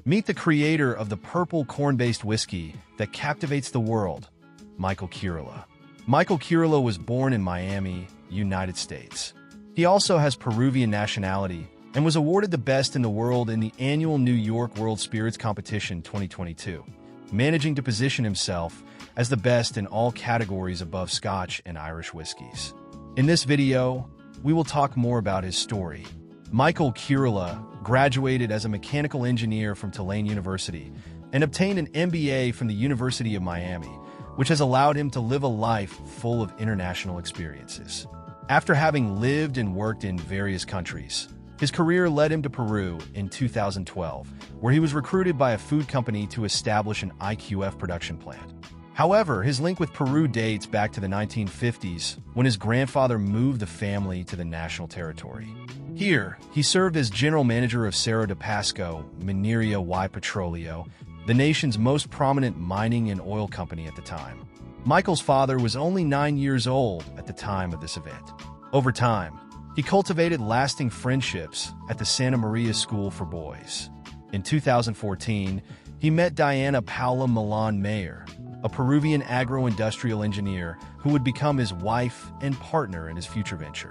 Meet the creator of the purple corn-based whiskey that captivates the world, Michael Kuryla. Michael Kuryla was born in Miami, United States. He also has Peruvian nationality and was awarded the best in the world in the annual New York World Spirits Competition 2022, managing to position himself as the best in all categories above Scotch and Irish whiskeys. In this video, we will talk more about his story. Michael Kuryla graduated as a mechanical engineer from Tulane University and obtained an MBA from the University of Miami, which has allowed him to live a life full of international experiences. After having lived and worked in various countries, his career led him to Peru in 2012, where he was recruited by a food company to establish an IQF production plant. However, his link with Peru dates back to the 1950s, when his grandfather moved the family to the national territory. Here, he served as general manager of Cerro de Pasco, Minería y Petróleo, the nation's most prominent mining and oil company at the time. Michael's father was only 9 years old at the time of this event. Over time, he cultivated lasting friendships at the Santa Maria School for Boys. In 2014, he met Diana Paula Milan Mayer, a Peruvian agro-industrial engineer who would become his wife and partner in his future venture.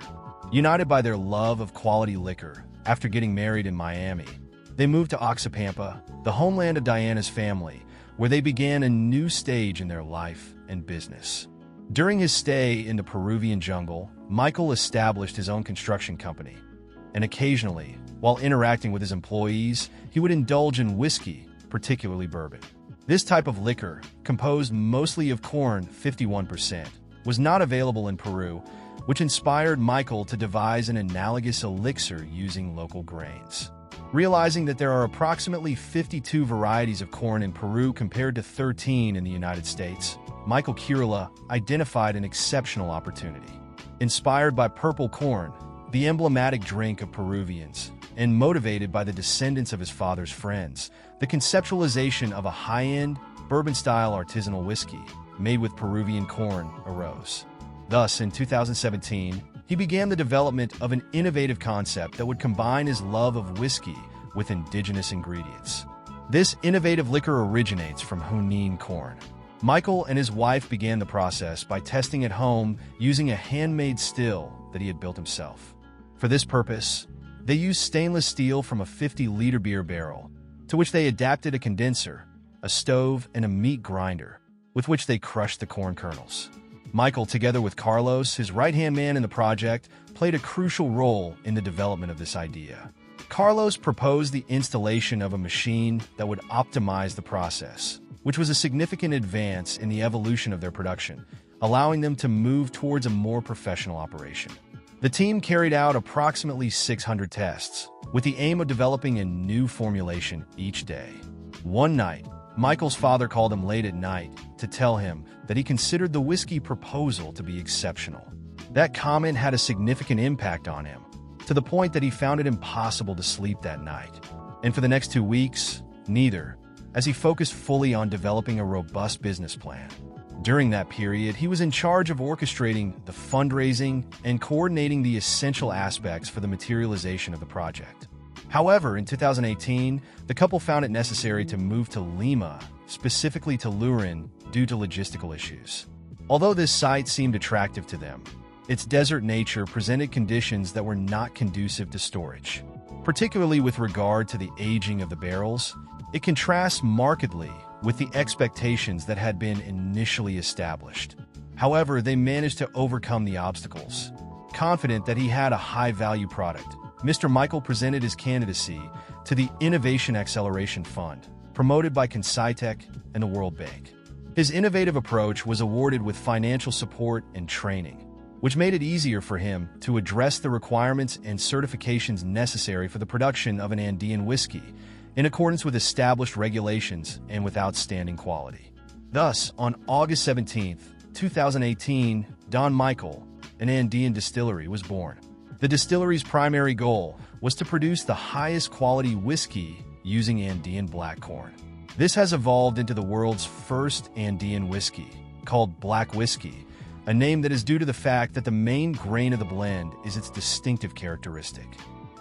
United by their love of quality liquor, after getting married in Miami, they moved to Oxapampa, the homeland of Diana's family, where they began a new stage in their life and business. During his stay in the Peruvian jungle, Michael established his own construction company, and occasionally, while interacting with his employees, he would indulge in whiskey, particularly bourbon. This type of liquor, composed mostly of corn, 51%, was not available in Peru, which inspired Michael to devise an analogous elixir using local grains. Realizing that there are approximately 52 varieties of corn in Peru compared to 13 in the United States, Michael Kuryla identified an exceptional opportunity. Inspired by purple corn, the emblematic drink of Peruvians, and motivated by the descendants of his father's friends, the conceptualization of a high-end, bourbon-style artisanal whiskey made with Peruvian corn arose. Thus, in 2017, he began the development of an innovative concept that would combine his love of whiskey with indigenous ingredients. This innovative liquor originates from Junín corn. Michael and his wife began the process by testing at home using a handmade still that he had built himself. For this purpose, they used stainless steel from a 50-liter beer barrel, to which they adapted a condenser, a stove, and a meat grinder, with which they crushed the corn kernels. Michael, together with Carlos, his right-hand man in the project, played a crucial role in the development of this idea. Carlos proposed the installation of a machine that would optimize the process, which was a significant advance in the evolution of their production, allowing them to move towards a more professional operation. The team carried out approximately 600 tests, with the aim of developing a new formulation each day. One night, Michael's father called him late at night to tell him that he considered the whiskey proposal to be exceptional. That comment had a significant impact on him, to the point that he found it impossible to sleep that night. And for the next 2 weeks, neither, as he focused fully on developing a robust business plan. During that period, he was in charge of orchestrating the fundraising and coordinating the essential aspects for the materialization of the project. However, in 2018, the couple found it necessary to move to Lima, specifically to Lurin, due to logistical issues. Although this site seemed attractive to them, its desert nature presented conditions that were not conducive to storage. Particularly with regard to the aging of the barrels, it contrasts markedly with the expectations that had been initially established. However, they managed to overcome the obstacles. Confident that he had a high-value product, Mr. Michael presented his candidacy to the Innovation Acceleration Fund, promoted by Consitec and the World Bank. His innovative approach was awarded with financial support and training, which made it easier for him to address the requirements and certifications necessary for the production of an Andean whiskey, in accordance with established regulations and with outstanding quality. Thus, on August 17, 2018, Don Michael, an Andean distillery, was born. The distillery's primary goal was to produce the highest quality whiskey using Andean black corn. This has evolved into the world's first Andean whiskey, called black whiskey, a name that is due to the fact that the main grain of the blend is its distinctive characteristic.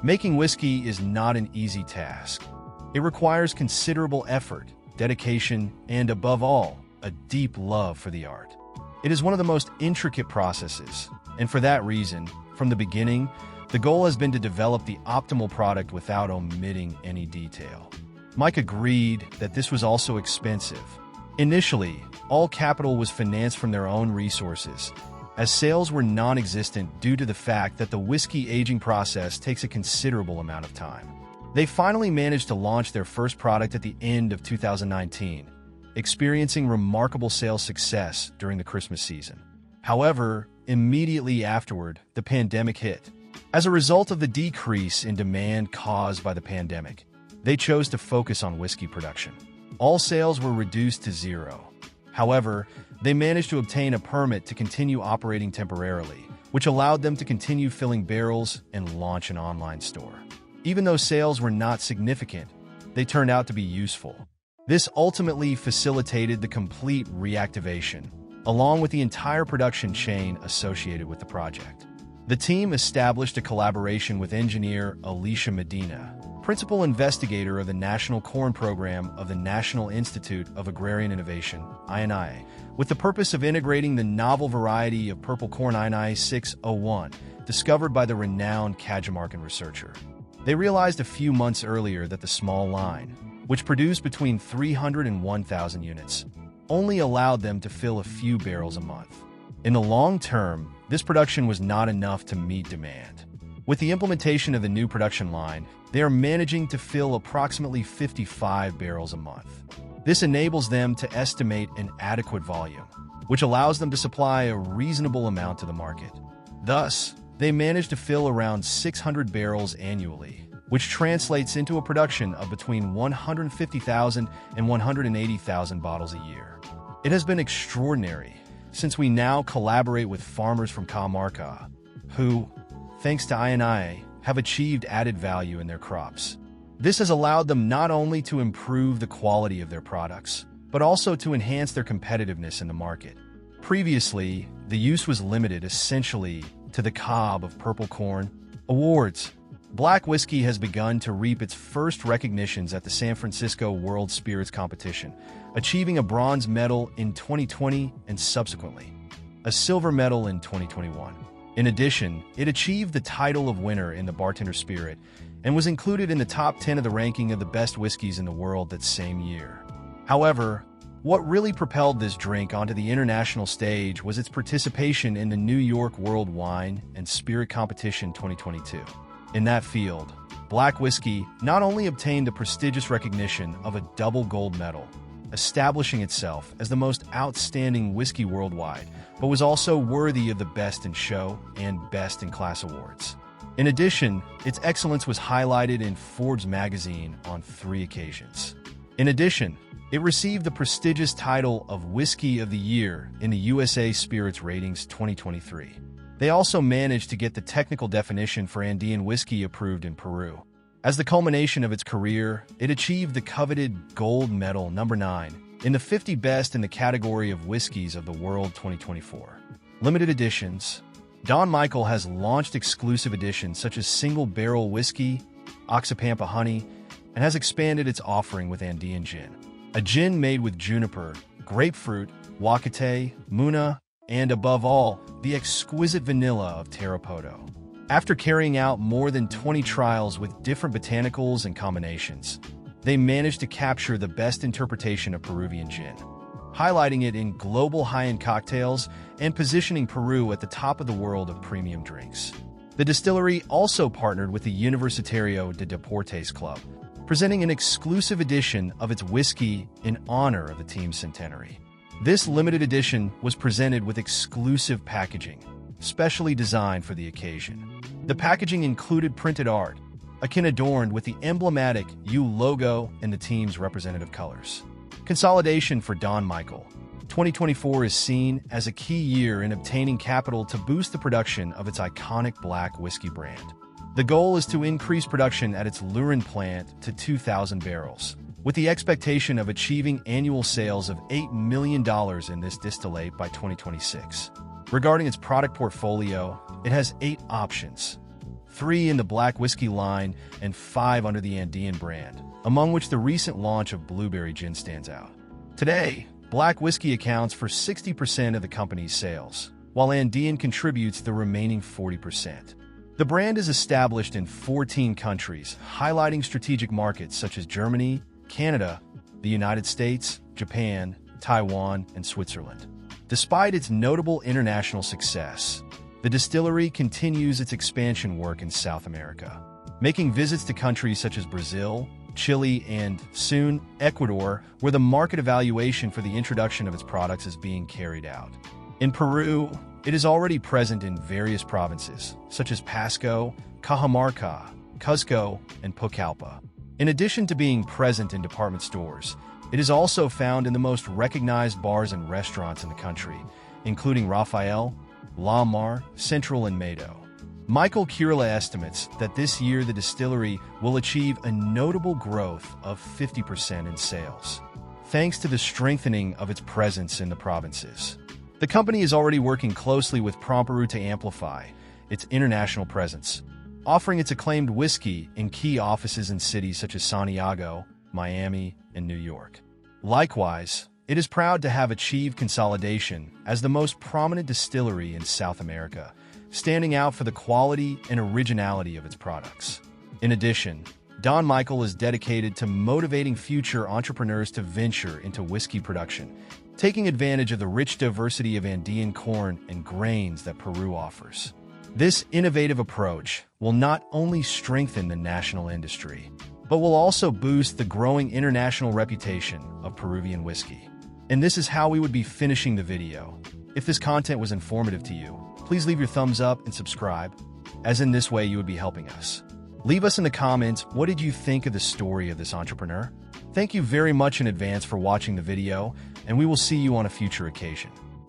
Making whiskey is not an easy task. It requires considerable effort, dedication, and above all, a deep love for the art. It is one of the most intricate processes, and for that reason, from the beginning, the goal has been to develop the optimal product without omitting any detail. Mike agreed that this was also expensive. Initially, all capital was financed from their own resources, as sales were non-existent due to the fact that the whiskey aging process takes a considerable amount of time. They finally managed to launch their first product at the end of 2019, experiencing remarkable sales success during the Christmas season. However, immediately afterward, the pandemic hit. As a result of the decrease in demand caused by the pandemic, they chose to focus on whiskey production. All sales were reduced to zero. However, they managed to obtain a permit to continue operating temporarily, which allowed them to continue filling barrels and launch an online store. Even though sales were not significant, they turned out to be useful. This ultimately facilitated the complete reactivation, along with the entire production chain associated with the project. The team established a collaboration with engineer Alicia Medina, principal investigator of the National Corn Program of the National Institute of Agrarian Innovation, INI, with the purpose of integrating the novel variety of purple corn INI 601, discovered by the renowned Cajamarcan researcher. They realized a few months earlier that the small line, which produced between 300 and 1,000 units, only allowed them to fill a few barrels a month. In the long term, this production was not enough to meet demand. With the implementation of the new production line, they are managing to fill approximately 55 barrels a month. This enables them to estimate an adequate volume, which allows them to supply a reasonable amount to the market. Thus, they manage to fill around 600 barrels annually, which translates into a production of between 150,000 and 180,000 bottles a year. It has been extraordinary, since we now collaborate with farmers from Cajamarca, who, thanks to INI, have achieved added value in their crops. This has allowed them not only to improve the quality of their products, but also to enhance their competitiveness in the market. Previously, the use was limited essentially to the cob of purple corn. Awards. Black whiskey has begun to reap its first recognitions at the San Francisco World Spirits Competition, achieving a bronze medal in 2020 and subsequently a silver medal in 2021. In addition, it achieved the title of winner in the Bartender Spirit and was included in the top 10 of the ranking of the best whiskeys in the world that same year. However, what really propelled this drink onto the international stage was its participation in the New York World Wine and Spirit Competition 2022. In that field, black whiskey not only obtained the prestigious recognition of a double gold medal, establishing itself as the most outstanding whiskey worldwide, but was also worthy of the Best in Show and Best in Class awards. In addition, its excellence was highlighted in Forbes magazine on 3 occasions. In addition, it received the prestigious title of Whiskey of the Year in the USA Spirits Ratings 2023. They also managed to get the technical definition for Andean Whisky approved in Peru. As the culmination of its career, it achieved the coveted gold medal number 9 in the 50 best in the category of whiskeys of the world 2024. Limited editions. Don Michael has launched exclusive editions such as single barrel whiskey, Oxapampa honey, and has expanded its offering with Andean gin, a gin made with juniper, grapefruit, wakate, muna, and above all, the exquisite vanilla of Tarapoto. After carrying out more than 20 trials with different botanicals and combinations, they managed to capture the best interpretation of Peruvian gin, highlighting it in global high-end cocktails and positioning Peru at the top of the world of premium drinks. The distillery also partnered with the Universitario de Deportes Club, presenting an exclusive edition of its whiskey in honor of the team's centenary. This limited edition was presented with exclusive packaging, specially designed for the occasion. The packaging included printed art, akin adorned with the emblematic U logo and the team's representative colors. Consolidation for Don Michael. 2024 is seen as a key year in obtaining capital to boost the production of its iconic black whiskey brand. The goal is to increase production at its Lurin plant to 2,000 barrels, with the expectation of achieving annual sales of $8 million in this distillate by 2026. Regarding its product portfolio, it has 8 options, 3 in the black whiskey line and 5 under the Andean brand. among which the recent launch of Blueberry Gin stands out. Today, black whiskey accounts for 60% of the company's sales, while Andean contributes the remaining 40%. The brand is established in 14 countries, highlighting strategic markets such as Germany, Canada, the United States, Japan, Taiwan, and Switzerland. Despite its notable international success, the distillery continues its expansion work in South America, making visits to countries such as Brazil, Chile, and, soon, Ecuador, where the market evaluation for the introduction of its products is being carried out. In Peru, it is already present in various provinces, such as Pasco, Cajamarca, Cuzco, and Pucallpa. In addition to being present in department stores, it is also found in the most recognized bars and restaurants in the country, including Rafael, La Mar, Central, and Mado. Michael Kuryla estimates that this year the distillery will achieve a notable growth of 50% in sales, thanks to the strengthening of its presence in the provinces. The company is already working closely with Peru to amplify its international presence, offering its acclaimed whiskey in key offices in cities such as Santiago, Miami, and New York. Likewise, it is proud to have achieved consolidation as the most prominent distillery in South America, standing out for the quality and originality of its products. In addition, Don Michael is dedicated to motivating future entrepreneurs to venture into whiskey production, taking advantage of the rich diversity of Andean corn and grains that Peru offers. This innovative approach will not only strengthen the national industry, but will also boost the growing international reputation of Peruvian whiskey. And this is how we would be finishing the video. If this content was informative to you, please leave your thumbs up and subscribe, as in this way you would be helping us. Leave us in the comments, what did you think of the story of this entrepreneur? Thank you very much in advance for watching the video, and we will see you on a future occasion.